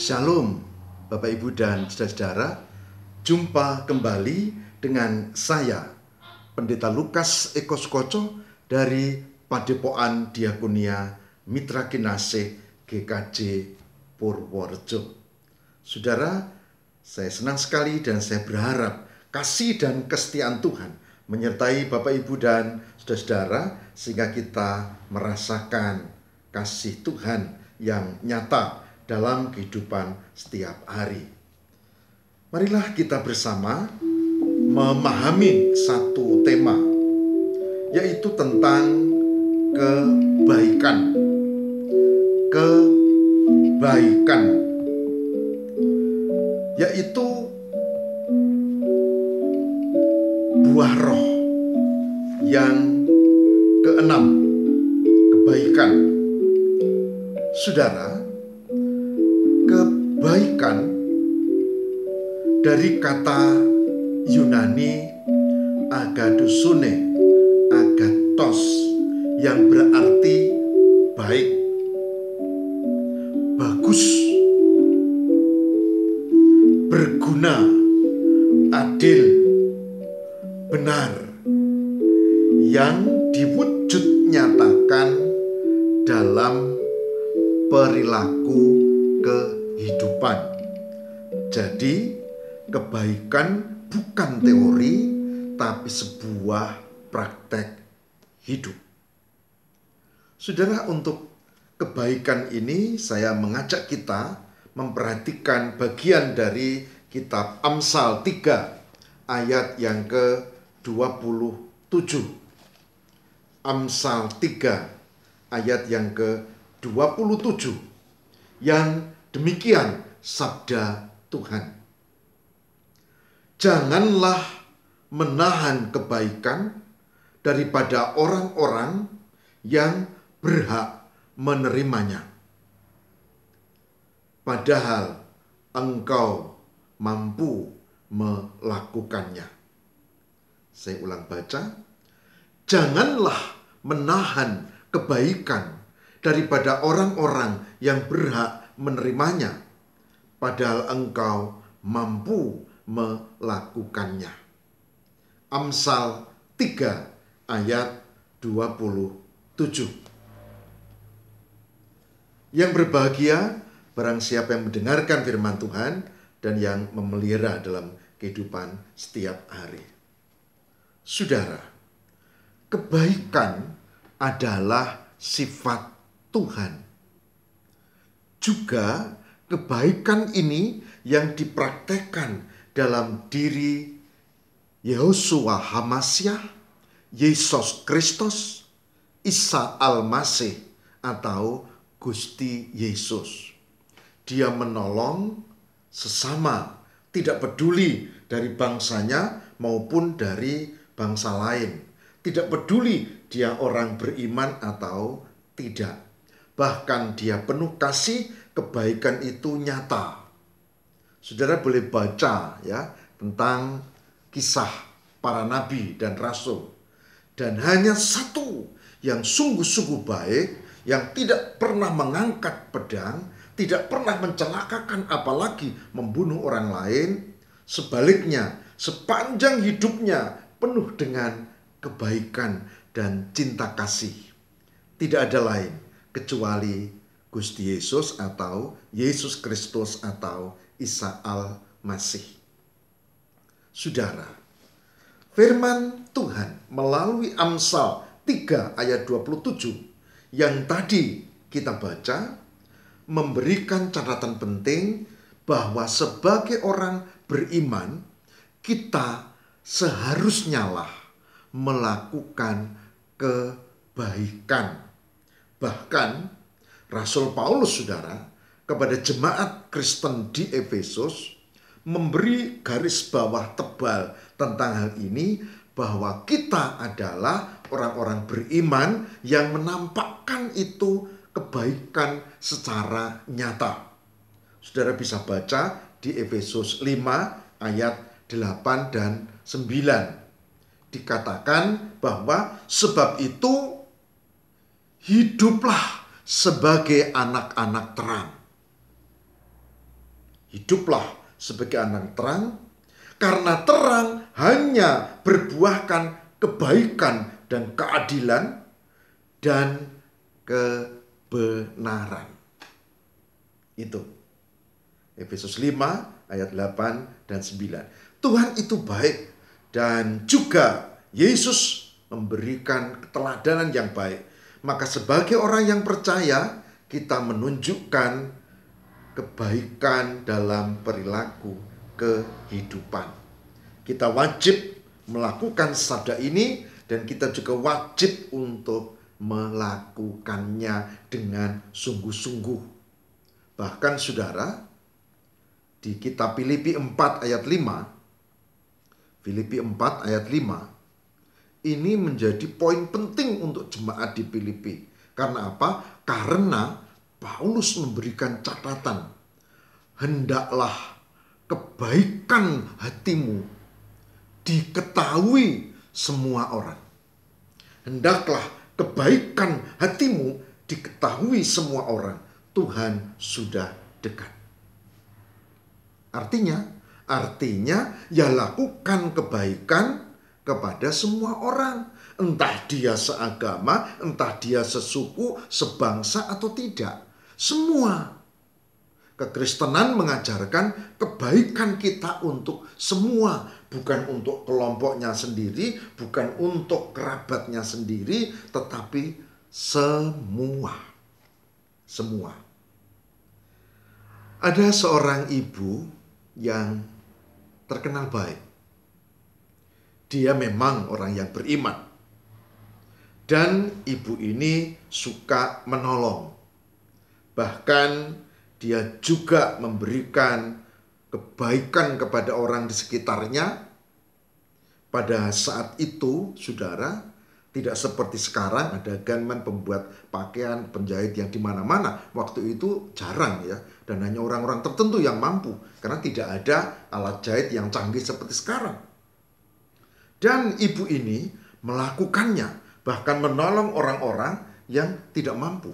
Shalom Bapak Ibu dan saudara-saudara. Jumpa kembali dengan saya Pendeta Lukas Eko Sukoco dari Padepokan Diakonia Mitra Kinasih GKJ Purworejo. Saudara, saya senang sekali dan saya berharap kasih dan kesetiaan Tuhan menyertai Bapak Ibu dan saudara-saudara sehingga kita merasakan kasih Tuhan yang nyata dalam kehidupan setiap hari. Marilah kita bersama memahami satu tema, yaitu tentang kebaikan. Kebaikan, yaitu buah roh yang keenam, kebaikan. Saudara, kebaikan dari kata Yunani agathosune, agathos, yang berarti baik, bagus, berguna, adil, benar, yang diwujud nyatakan dalam perilaku kehidupan. Jadi, kebaikan bukan teori, tapi sebuah praktek hidup. Saudara, untuk kebaikan ini saya mengajak kita memperhatikan bagian dari kitab Amsal 3 ayat yang ke-27. Amsal 3 ayat yang ke-27, yang demikian sabda Tuhan. Janganlah menahan kebaikan daripada orang-orang yang berhak menerimanya, padahal engkau mampu melakukannya. Saya ulang baca. Janganlah menahan kebaikan daripada orang-orang yang berhak menerimanya, padahal engkau mampu melakukannya. Amsal 3 ayat 27. Yang berbahagia barang siapa yang mendengarkan firman Tuhan dan yang memelihara dalam kehidupan setiap hari. Saudara, kebaikan adalah sifat Tuhan. Juga kebaikan ini yang dipraktekkan dalam diri Yeshua HaMasyiah, Yesus Kristus, Isa Al-Masih atau Gusti Yesus. Dia menolong sesama, tidak peduli dari bangsanya maupun dari bangsa lain. Tidak peduli dia orang beriman atau tidak. Bahkan dia penuh kasih, kebaikan itu nyata. Saudara boleh baca ya tentang kisah para nabi dan rasul. Dan hanya satu yang sungguh-sungguh baik, yang tidak pernah mengangkat pedang, tidak pernah mencelakakan apalagi membunuh orang lain. Sebaliknya, sepanjang hidupnya penuh dengan kebaikan dan cinta kasih. Tidak ada lain kecuali Gusti Yesus atau Yesus Kristus atau Isa Al-Masih. Saudara, firman Tuhan melalui Amsal 3 ayat 27 yang tadi kita baca memberikan catatan penting bahwa sebagai orang beriman kita seharusnya lah melakukan kebaikan. Bahkan Rasul Paulus, saudara, kepada jemaat Kristen di Efesus memberi garis bawah tebal tentang hal ini, bahwa kita adalah orang-orang beriman yang menampakkan itu kebaikan secara nyata. Saudara bisa baca di Efesus 5 ayat 8 dan 9. Dikatakan bahwa sebab itu hiduplah sebagai anak-anak terang. hiduplah sebagai anak terang, karena terang hanya berbuahkan kebaikan dan keadilan dan kebenaran. Itu Efesus 5 ayat 8 dan 9. Tuhan itu baik, dan juga Yesus memberikan keteladanan yang baik. Maka sebagai orang yang percaya, kita menunjukkan kebaikan dalam perilaku kehidupan. Kita wajib melakukan sabda ini, dan kita juga wajib untuk melakukannya dengan sungguh-sungguh. Bahkan saudara, di kitab Filipi 4 ayat 5, Filipi 4 ayat 5, ini menjadi poin penting untuk jemaat di Filipi. Karena apa? Karena Paulus memberikan catatan, hendaklah kebaikan hatimu diketahui semua orang. Hendaklah kebaikan hatimu diketahui semua orang. Tuhan sudah dekat. Artinya ya lakukan kebaikan kepada semua orang. Entah dia seagama, entah dia sesuku, sebangsa atau tidak. Semua. Kekristenan mengajarkan kebaikan kita untuk semua. Bukan untuk kelompoknya sendiri, bukan untuk kerabatnya sendiri, tetapi semua. Semua. Ada seorang ibu yang terkenal baik. Dia memang orang yang beriman. Dan ibu ini suka menolong. Bahkan dia juga memberikan kebaikan kepada orang di sekitarnya. Pada saat itu, saudara, tidak seperti sekarang ada gunman, pembuat pakaian, penjahit yang di mana-mana. Waktu itu jarang ya, dan hanya orang-orang tertentu yang mampu, karena tidak ada alat jahit yang canggih seperti sekarang. Dan ibu ini melakukannya, bahkan menolong orang-orang yang tidak mampu.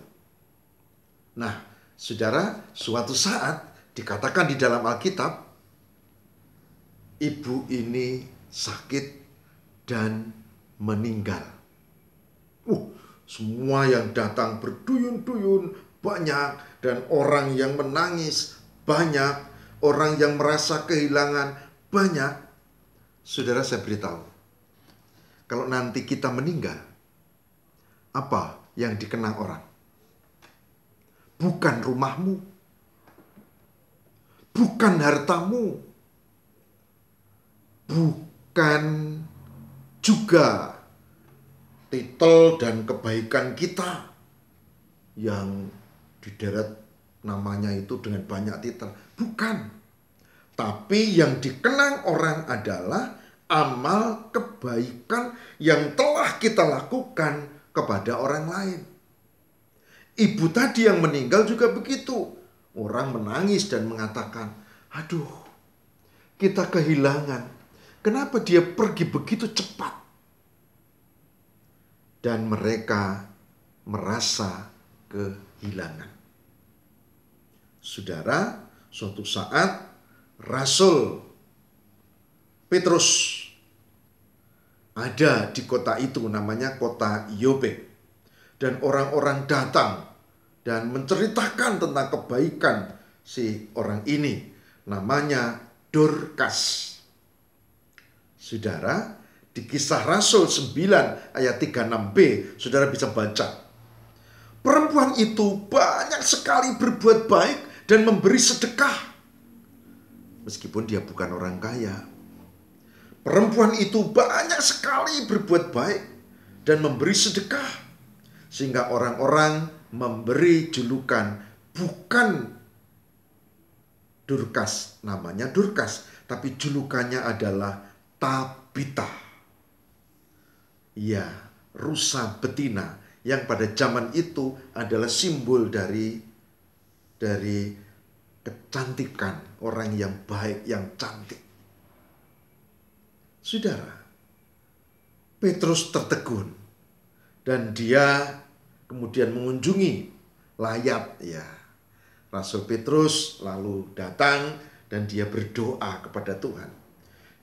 Nah, saudara, suatu saat dikatakan di dalam Alkitab, ibu ini sakit dan meninggal. Semua yang datang berduyun-duyun banyak, dan orang yang menangis banyak, orang yang merasa kehilangan banyak. Saudara, saya beritahu, kalau nanti kita meninggal, apa yang dikenang orang? Bukan rumahmu, bukan hartamu, bukan juga titel dan kebaikan kita yang dideret namanya itu dengan banyak titel. Bukan. Tapi yang dikenang orang adalah amal kebaikan yang telah kita lakukan kepada orang lain. Ibu tadi yang meninggal juga begitu. Orang menangis dan mengatakan, aduh, kita kehilangan. Kenapa dia pergi begitu cepat? Dan mereka merasa kehilangan. Saudara, suatu saat Rasul Petrus ada di kota itu, namanya kota Yope. Dan orang-orang datang dan menceritakan tentang kebaikan si orang ini. Namanya Dorcas. Saudara, di Kisah Rasul 9 ayat 36b, saudara bisa baca. Perempuan itu banyak sekali berbuat baik dan memberi sedekah. Meskipun dia bukan orang kaya. Perempuan itu banyak sekali berbuat baik dan memberi sedekah. Sehingga orang-orang memberi julukan, bukan Dorcas, namanya Dorcas, tapi julukannya adalah Tabita. Ya, rusa betina yang pada zaman itu adalah simbol dari kecantikan, orang yang baik, yang cantik. Saudara, Petrus tertegun dan dia kemudian mengunjungi layat ya. Rasul Petrus lalu datang dan dia berdoa kepada Tuhan.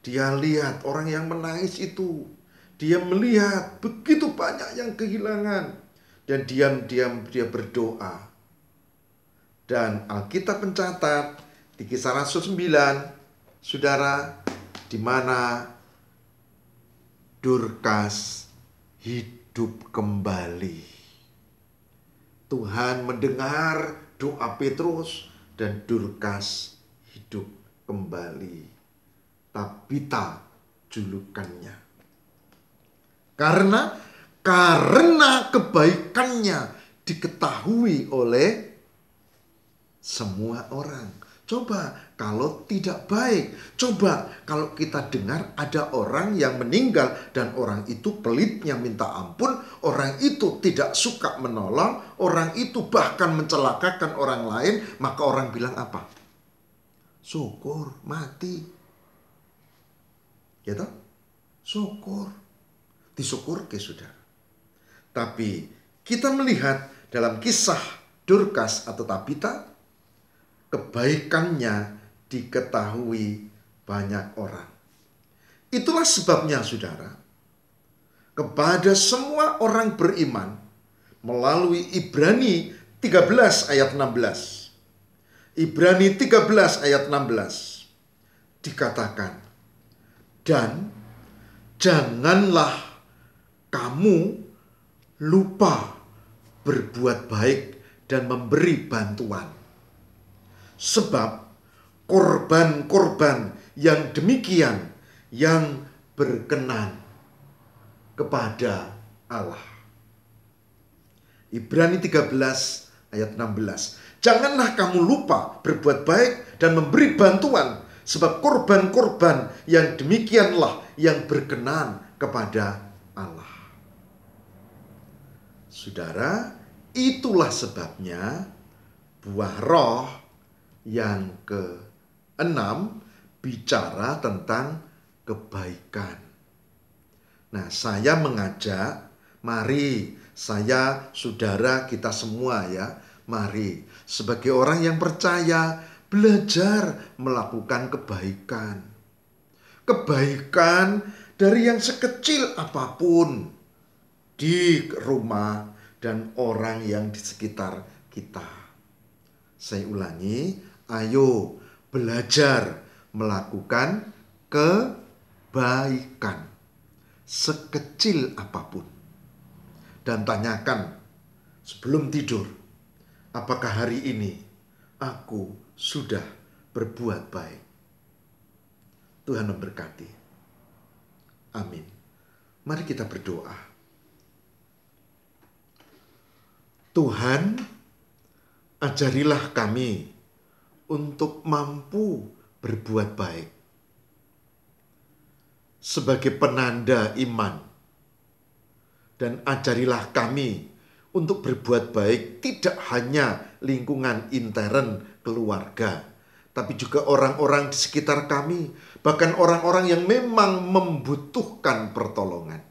Dia lihat orang yang menangis itu. Dia melihat begitu banyak yang kehilangan. Dan diam-diam dia berdoa. Dan Alkitab mencatat di Kisah Rasul 9, saudara, di mana Dorcas hidup kembali. Tuhan mendengar doa Petrus dan Dorcas hidup kembali. Tabita julukannya. Karena kebaikannya diketahui oleh semua orang. Coba kalau tidak baik, coba kalau kita dengar ada orang yang meninggal dan orang itu pelitnya minta ampun, orang itu tidak suka menolong, orang itu bahkan mencelakakan orang lain, maka orang bilang apa? Syukur, mati. Ya toh? Syukur. Disyukur ke saudara. Tapi kita melihat dalam kisah Dorcas atau Tabita, kebaikannya diketahui banyak orang. Itulah sebabnya saudara, kepada semua orang beriman melalui Ibrani 13 ayat 16. Ibrani 13 ayat 16 dikatakan, dan janganlah kamu lupa berbuat baik dan memberi bantuan. Sebab korban-korban yang demikian yang berkenan kepada Allah. Ibrani 13 ayat 16. Janganlah kamu lupa berbuat baik dan memberi bantuan, sebab korban-korban yang demikianlah yang berkenan kepada Allah. Saudara, itulah sebabnya buah roh yang ke-6 bicara tentang kebaikan. Nah, saya mengajak, mari saya, saudara, kita semua ya, mari sebagai orang yang percaya belajar melakukan kebaikan. Kebaikan dari yang sekecil apapun di rumah dan orang yang di sekitar kita. Saya ulangi, ayo belajar melakukan kebaikan sekecil apapun. Dan tanyakan sebelum tidur, apakah hari ini aku sudah berbuat baik? Tuhan memberkati. Amin. Mari kita berdoa. Tuhan, ajarilah kami untuk mampu berbuat baik sebagai penanda iman. Dan ajarilah kami untuk berbuat baik tidak hanya lingkungan intern keluarga, tapi juga orang-orang di sekitar kami, bahkan orang-orang yang memang membutuhkan pertolongan.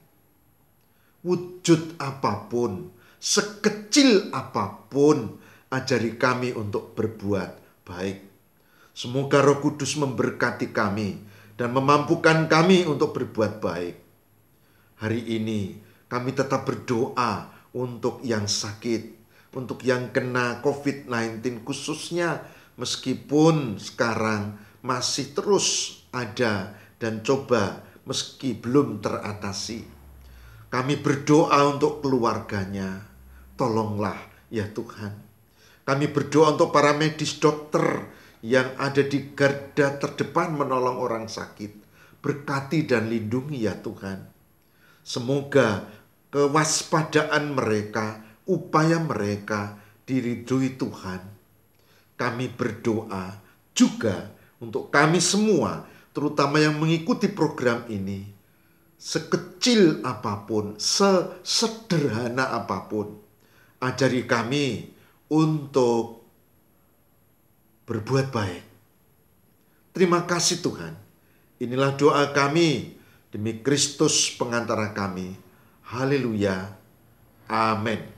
Wujud apapun, sekecil apapun, ajari kami untuk berbuat baik. Semoga Roh Kudus memberkati kami dan memampukan kami untuk berbuat baik. Hari ini kami tetap berdoa untuk yang sakit, untuk yang kena COVID-19 khususnya, meskipun sekarang masih terus ada dan coba meski belum teratasi. Kami berdoa untuk keluarganya. Tolonglah ya Tuhan. Kami berdoa untuk para medis dokter yang ada di garda terdepan menolong orang sakit. Berkati dan lindungi ya Tuhan. Semoga kewaspadaan mereka, upaya mereka diridhoi Tuhan. Kami berdoa juga untuk kami semua, terutama yang mengikuti program ini. Sekecil apapun, sesederhana apapun, ajari kami untuk berbuat baik. Terima kasih Tuhan. Inilah doa kami demi Kristus pengantara kami. Haleluya. Amin.